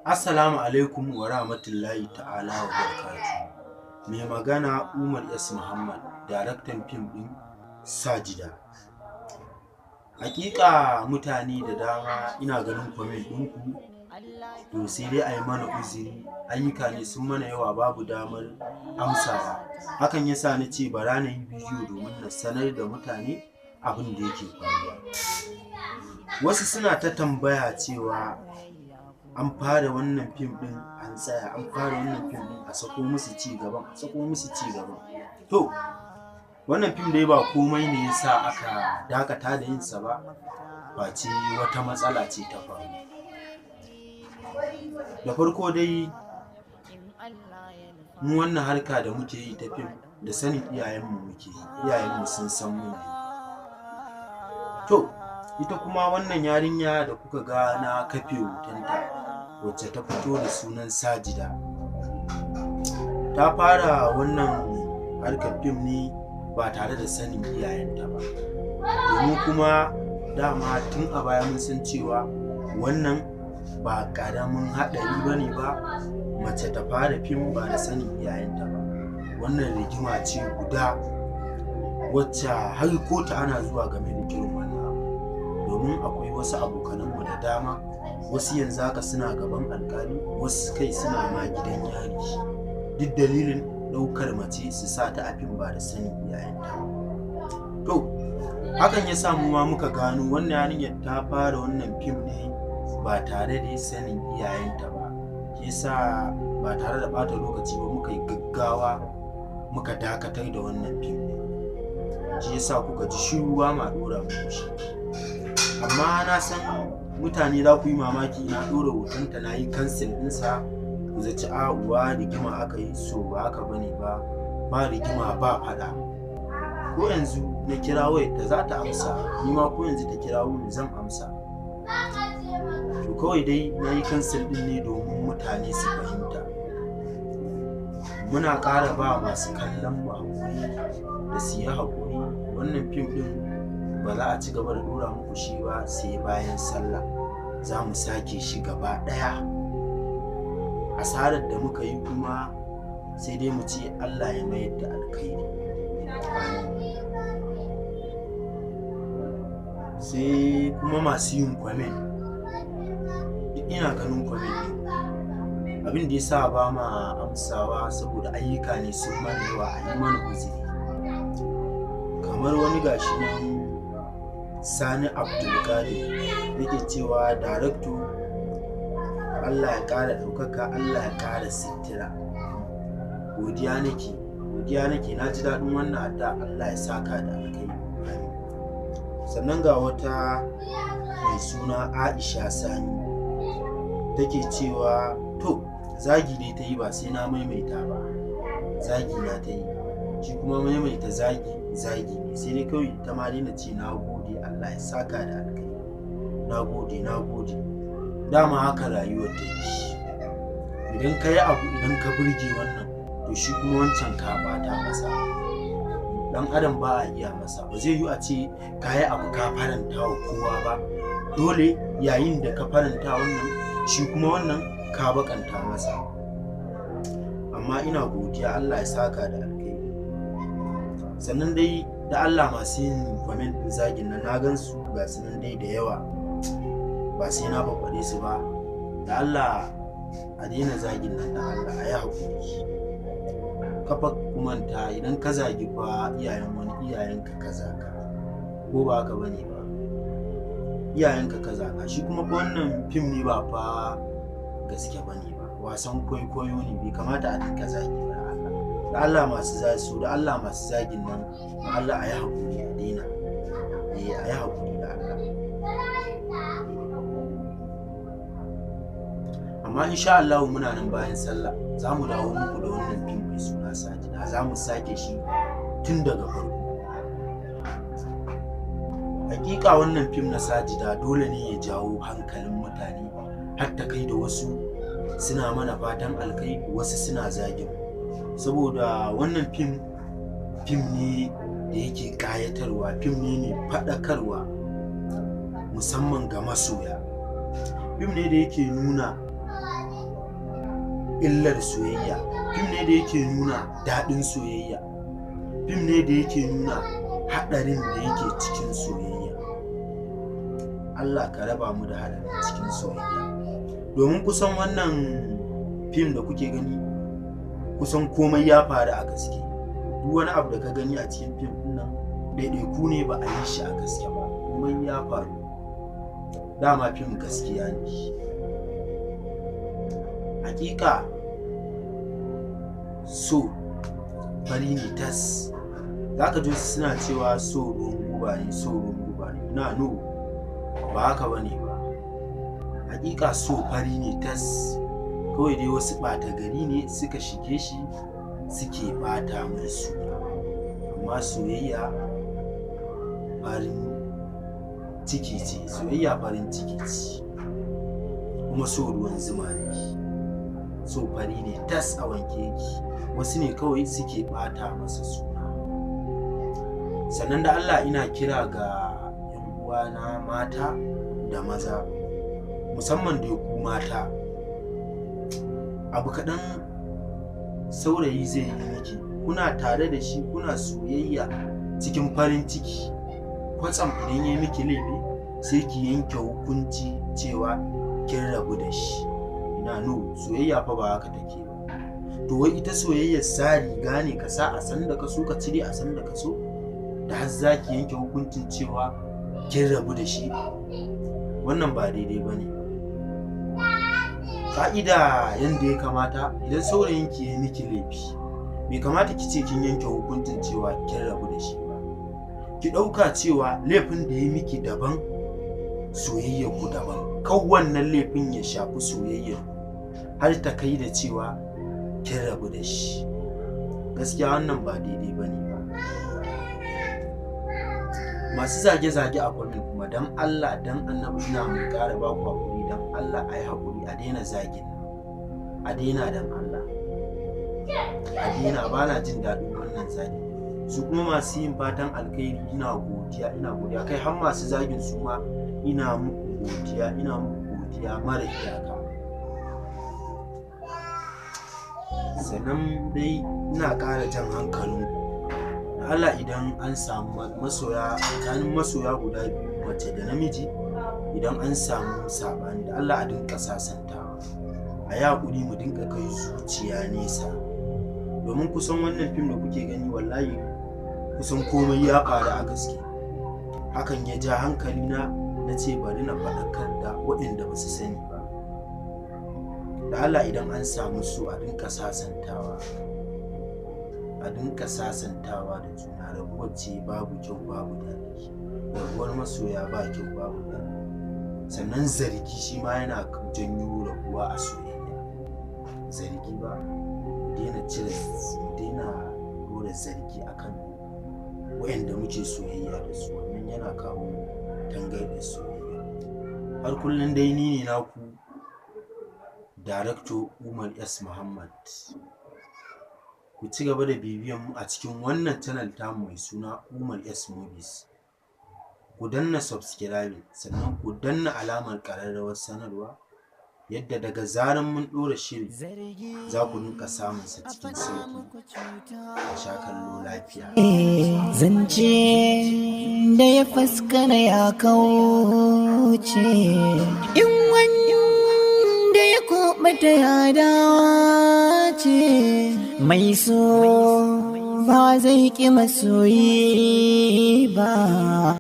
Assalamu alaikum wa rahmatullahi ta'ala wa barakatuhu. Mai magana Umar S. Muhammad, daraktan fim ɗin Sajida. Hakika mutane da dama ina ganin comment ɗinku, to sai dai a yi mana uzuri, ayyuka ne sun mana yawa babu damar amsawa. Hakan yasa na ce bara na yi bidiyo domin na sanar da mutane abin da yake faruwa. Wasu suna ta tambaya cewa an fara wannan fim din an tsaya, an fara wannan fim din a sako musu ci gaban, to wannan fim dai ba komai ne yasa aka dakata da yin sa ba, face wata matsala ce ta faru. Da farko dai mu wannan harka da muke yi ta fim da sanin iyayenmu muke yi, iyayenmu sun san mu ne. To ita kuma wannan yarinya da kuka ga na kafe hotonta wacce ta fito da sunan Sajida, ta fara wannan harkar fim ne ba tare da sanin iyayenta ba, domin kuma dama tun a baya mun san cewa wannan ba ƙaramin haɗari ba ne ba mace ta fara fim ba da sanin iyayenta ba. Wannan rigima ce guda wacce har kotu ana zuwa game da irin wannan abu, domin akwai wasu abokananmu da dama, wasu yanzu haka suna gaban alkali, wasu kai suna ma gidan yari, duk dalilin ɗaukar mace su sa ta a fim ba da sanin iyayenta. To hakan ya sa mu ma muka gano wannan yarinyar ta fara wannan fim ne ba tare da sanin iyayenta ba, yasa ba tare da ɓata lokaci ba muka yi gaggawa muka dakatar da wannan fim ne. Shi yasa kuka ji shiru ba ma ɗora muku shi, amma na san mutane za ku yi mamaki na ɗora hotonta na yi cancel ɗinsa, ku zaci uwa rigima aka yi, so ba haka bane ba rigima ba faɗa. Ko yanzu na kira wayarta za ta amsa, ni ma ko yanzu ta kira ni zan amsa. To kawai dai na yi cancel ɗin ne domin mutane su fahimta. Muna ƙara ba masu kallon mu haƙuri da su yi haƙuri, wannan fim ɗin ba za a ci gaba da ɗora muku shi ba sai bayan sallah za mu sake shi gaba ɗaya. Asarar da muka yi kuma sai dai mu ce Allah ya mayar da alkhairi. Sai kuma masu yin comment, ina ganin comment abin da ya sa ba ma amsawa saboda ayyuka ne sun mana yawa, a yi mana uzuri. Kamar wani gashi nan Sani Abdulkadir yake cewa darakto Allah ya ƙara ɗaukaka, Allah ya ƙara sitira, godiya nake, na ji daɗin wannan addu'a, Allah ya saka da alkai. Sannan ga wata mai suna Aisha Sani take cewa to zagi ne ta yi ba sai na maimaita ba, zagi na ta yi, shi kuma maimaita zagi ne, sai dai kawai ta ma daina ce na gode, Allah ya saka da alkai, na gode. Dama haka rayuwar ta yi, idan ka yi abu, idan ka burge wannan to shi kuma wancan ka bata masa. Dan adam ba a iya masa, ba zai yi a ce ka yi abu ka faranta wa kowa ba, dole yayin da ka faranta wannan shi kuma wannan ka bakanta masa. Amma ina godiya, Allah ya saka da alkai. Sannan dai da Allah masu yin comment din zagin nan na gansu ga su nan dai da yawa, ba sai na babbare su ba. Da Allah a daina zagin nan, da Allah a yi haƙuri. Kafa kumanta idan ka zagi fa iyayen wani, iyayenka ka zaga, ko ba haka bane ba, iyayenka ka zaga. Shi kuma wannan fim ne ba fa gaske bane ba, wasan kwaikwayo ne, bai kamata a dinka zagi ba. Da Allah masu zagin nan, da Allah a yi haƙuri, a daina, a yi haƙuri da Allah. Amma insha Allah muna nan bayan sallah za mu dawo muku da wannan fim mai suna Sajida, za mu sake shi tun daga farko. Hakika wannan fim na Sajida dole ne ya jawo hankalin mutane, har ta kai da wasu suna mana fatan alkai, wasu suna zagin, saboda wannan fim ne da yake ƙayatarwa, fim ne mai faɗakarwa musamman ga masoya, fim ne da yake nuna illar soyayya, fim ne da yake nuna daɗin soyayya, fim ne da yake nuna haɗarin da yake cikin soyayya. Allah ka raba mu da haɗarin cikin soyayya. Domin kusan wannan fim da kuke gani kusan komai ya faru a gaske. Duk wani abu da ka gani a cikin fim ɗin nan ɗaiɗaiku ne ba a yi shi a gaske ba, komai ya faru. Dama fim gaskiya ne. Hakika so fari ne tas. Za ka ji suna cewa so ruwan guba ne, so ruwan guba ne. No, ba haka ba ne ba. Hakika so fari ne tas. Kawai dai wasu ɓata gari ne suka shige shi suke ɓata mai suna. Amma soyayya farin ciki ce, soyayya farin ciki ce, kuma so ruwan zuma ne. So fari ne tas a wanke yake, wasu ne kawai suke ɓata masa suna. Sannan da Allah ina kira ga 'yan uwana mata da maza, musamman da ku mata. Abu kaɗan saurayi zai yi miki, kuna tare da shi kuna soyayya cikin farin ciki, kwatsam idan ya miki laifi sai ki yanke hukunci cewa kin rabu da shi. No, soyayya fa ba haka take ba. To wai ita soyayyar sa riga ne ka sa a san da ka so, ka cire a san da ka so, da har za ki yanke hukuncin cewa kin rabu da shi? Wannan ba daidai ba ne. Ka'ida yanda ya kamata, idan saurayinki ya miki laifi bai kamata ki ce kin yanke hukuncin cewa kin rabu da shi ba. Ki ɗauka cewa laifin da ya miki daban, soyayyar ku daban. Kan wannan laifin ya shafi soyayyar ku har ta kai da cewa kin rabu da shi. Gaskiya wannan ba daidai ba ne ba. Masu zage-zage a comment kuma dan Allah dan Annabi ina mai ƙara ba ku haƙuri, dan Allah a yi haƙuri, a daina zagin nan, a daina dan Allah, a daina. Ba na jin daɗin wannan zagin. Su kuma masu yin fatan alkhairi ina godiya, kai har masu zagin su ma ina muku godiya mara iyaka. Sannan dai ina ƙara jan hankalinku, Allah idan an samu masoya tsakanin masoya guda biyu, mace da namiji, idan an samu saɓani, da Allah a dinka sasantawa, a yi haƙuri, mu dinka kai zuciya nesa. Domin kusan wannan fim da kuke gani wallahi kusan komai ya faru a gaske. Hakan ya ja hankali na ce bari na faɗakar da waɗanda ba su sani ba. Da Allah idan an samu su a dinka sasantawa, da juna. Rabuwar ce babu kyau babu daɗi, rabuwar masoya ba kyau babu daɗi. Sannan zargi shi ma yana janyo rabuwa a soyayya. Zargi ba, daina dora zargi akan wayanda muke soyayya da su, wannan yana kawo tangarɗar soyayya. Har kullum dai ni ne naku Darakto Umar S. Muhammad. Ku ci gaba da bibiyan mu a cikin wannan channel tamu mai suna Umar S Movies. Ku danna subscribing, sannan ku danna alamar ƙararrawar sanarwa, yadda daga zaran mun ɗora shiri za ku rinka samun sa cikin sauƙi. A sha kallo lafiya. Zance da ya faskara ya kauce, in wanda ya kuɓuta ya dace, mai so ba zai ƙi masoyi ba.